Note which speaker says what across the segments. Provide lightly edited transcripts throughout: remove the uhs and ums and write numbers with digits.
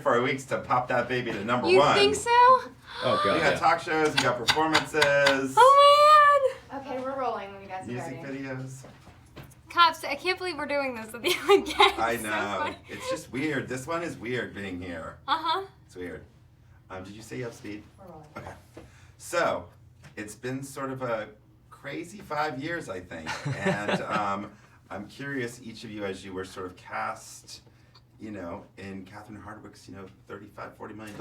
Speaker 1: 4 weeks to pop that baby to number
Speaker 2: You
Speaker 1: one.
Speaker 2: think so?
Speaker 3: Oh god.
Speaker 1: We got talk shows, we got performances,
Speaker 2: Oh man!
Speaker 4: Okay, we're rolling when you guys
Speaker 1: music
Speaker 4: are ready.
Speaker 1: videos.
Speaker 2: Cops, I can't believe we're doing this with you again.
Speaker 1: I
Speaker 2: It's so
Speaker 1: know.
Speaker 2: funny.
Speaker 1: It's just weird. This one is weird being here.
Speaker 2: Uh-huh.
Speaker 1: It's weird. Did you say you have speed?
Speaker 4: We're rolling.
Speaker 1: Okay. So, it's been sort of a crazy 5 years, I think. And I'm curious, each of you, as you were sort of cast, you know, in Catherine Hardwicke's, you know, $35, $40 million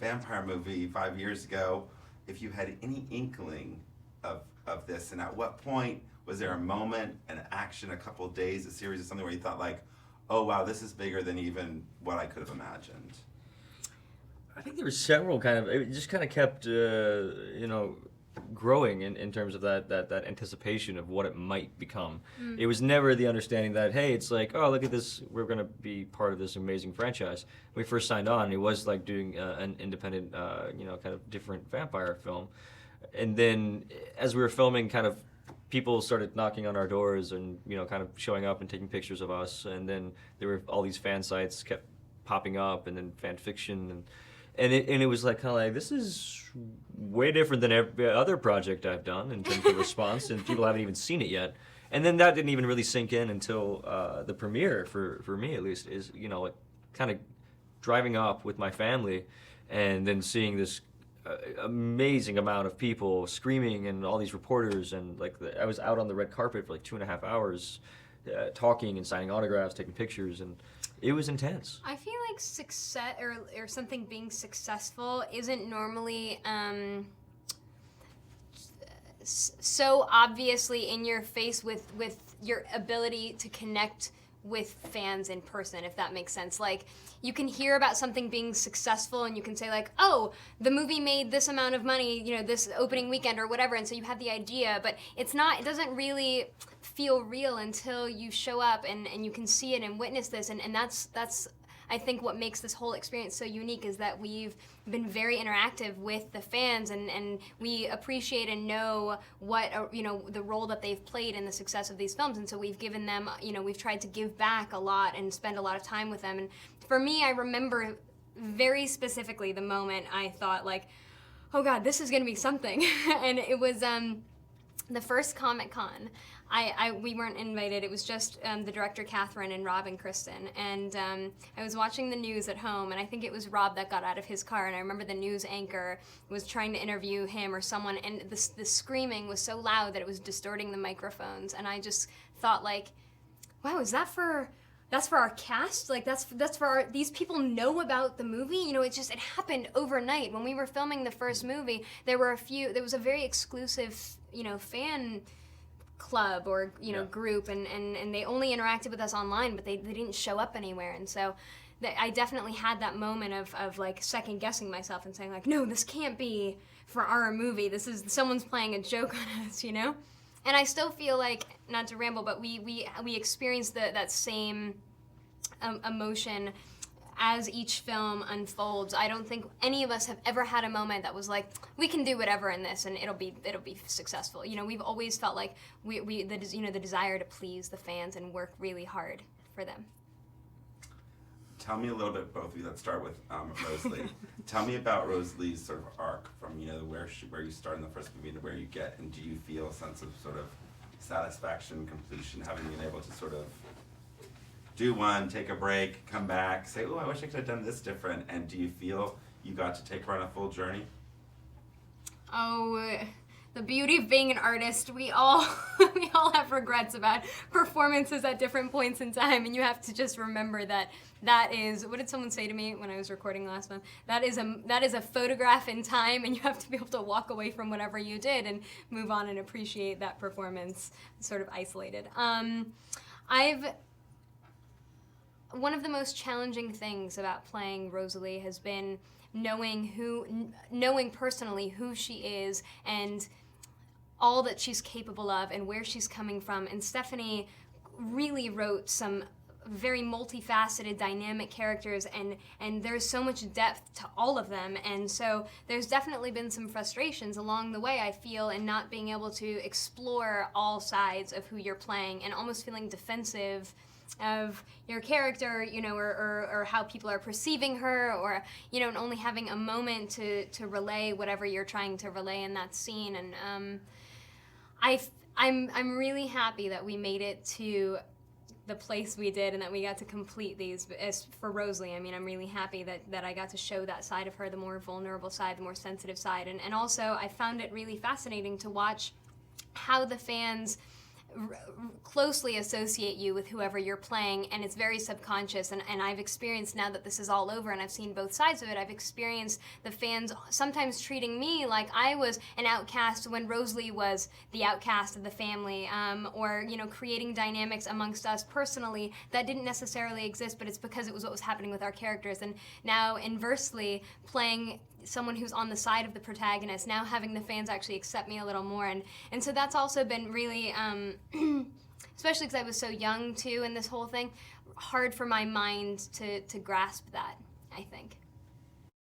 Speaker 1: vampire movie 5 years ago, if you had any inkling of this, and at what point was there a moment, an action, a couple of days, a series of something where you thought like, oh wow, this is bigger than even what I could have imagined?
Speaker 3: I think there were several it just kind of kept, growing in terms of that anticipation of what it might become. It was never the understanding that, hey, it's like, oh, look at this, we're going to be part of this amazing franchise. When we first signed on, it was like doing an independent, kind of different vampire film. And then as we were filming, kind of people started knocking on our doors and, kind of showing up and taking pictures of us. And then there were all these fan sites kept popping up, and then fan fiction. And it was like, kind of like, this is way different than every other project I've done in terms of response, and people haven't even seen it yet. And then that didn't even really sink in until the premiere, for me at least, is, like kind of driving up with my family and then seeing this amazing amount of people screaming and all these reporters, and like I was out on the red carpet for like 2.5 hours talking and signing autographs, taking pictures, and it was intense.
Speaker 2: I feel like success or something being successful isn't normally so obviously in your face with your ability to connect with fans in person, if that makes sense. Like, you can hear about something being successful and you can say like, oh, the movie made this amount of money, this opening weekend or whatever, and so you have the idea, but it doesn't really feel real until you show up and you can see it and witness this, and that's I think what makes this whole experience so unique is that we've been very interactive with the fans, and we appreciate and know what the role that they've played in the success of these films, and so we've given them, we've tried to give back a lot and spend a lot of time with them. And for me, I remember very specifically the moment I thought like, oh God, this is gonna be something. And it was the first Comic-Con. We weren't invited. It was just the director, Catherine, and Rob and Kristen. And I was watching the news at home, and I think it was Rob that got out of his car, and I remember the news anchor was trying to interview him or someone, and the screaming was so loud that it was distorting the microphones. And I just thought like, wow, that's for our cast? Like, that's for these people know about the movie? It happened overnight. When we were filming the first movie, there was a very exclusive, fan club or group, and they only interacted with us online, but they didn't show up anywhere. And so I definitely had that moment of like second guessing myself and saying like, no, this can't be for our movie. This is someone's playing a joke on us, And I still feel like, not to ramble, but we experienced that same emotion as each film unfolds. I don't think any of us have ever had a moment that was like, we can do whatever in this and it'll be successful. We've always felt like the desire to please the fans and work really hard for them.
Speaker 1: Tell me a little bit, both of you. Let's start with Rosalie. Tell me about Rosalie's sort of arc from where you start in the first movie to where you get, and do you feel a sense of sort of satisfaction, completion, having been able to sort of do one, take a break, come back, say, oh, I wish I could have done this different, and do you feel you got to take her on a full journey?
Speaker 2: Oh, the beauty of being an artist, we all have regrets about performances at different points in time, and you have to just remember that is, what did someone say to me when I was recording last month? That is a photograph in time, and you have to be able to walk away from whatever you did and move on and appreciate that performance sort of isolated. One of the most challenging things about playing Rosalie has been knowing personally who she is and all that she's capable of and where she's coming from. And Stephenie really wrote some very multifaceted, dynamic characters, and there's so much depth to all of them. And so there's definitely been some frustrations along the way, I feel, in not being able to explore all sides of who you're playing and almost feeling defensive your character, you know, or how people are perceiving her, or, you know, and only having a moment to relay whatever you're trying to relay in that scene. And I'm really happy that we made it to the place we did and that we got to complete these. As for Rosalie, I mean, I'm really happy that I got to show that side of her, the more vulnerable side, the more sensitive side. And also, I found it really fascinating to watch how the fans closely associate you with whoever you're playing, and it's very subconscious. And I've experienced, now that this is all over and I've seen both sides of it, I've experienced the fans sometimes treating me like I was an outcast when Rosalie was the outcast of the family, or, you know, creating dynamics amongst us personally that didn't necessarily exist, but it's because it was what was happening with our characters. And now, inversely, playing someone who's on the side of the protagonist, now having the fans actually accept me a little more, and so that's also been really, especially because I was so young too in this whole thing, hard for my mind to grasp that, I think.